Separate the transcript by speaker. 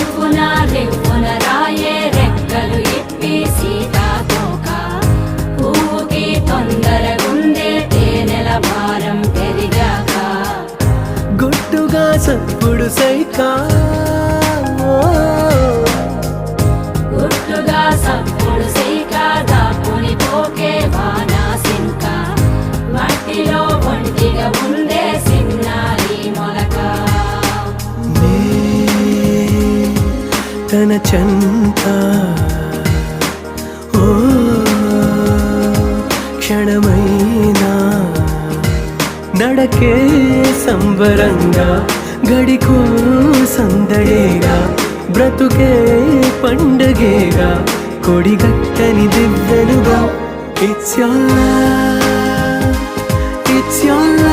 Speaker 1: రివ్వున రివ్వున రాయే రెక్కలు ఇప్పి సీతాకోక పువ్వుకి తొందరగుందే తేనెల భారం పెరిగాక
Speaker 2: గుట్టుగా సప్పుడు సైకా
Speaker 1: గుట్టుగా సప్పుడు సైక దాపుని పోకే వానా సింక మట్టిలో ఒంటిగా ఉందే సిన్నారి మొలక
Speaker 2: తన చెంత ఓ క్షణమైనా నడకే సంబరంగా గడికో సందడేగా బ్రతుకే పండగేగా కొడిగట్టని దివ్వెనుగా ఇట్స్ your love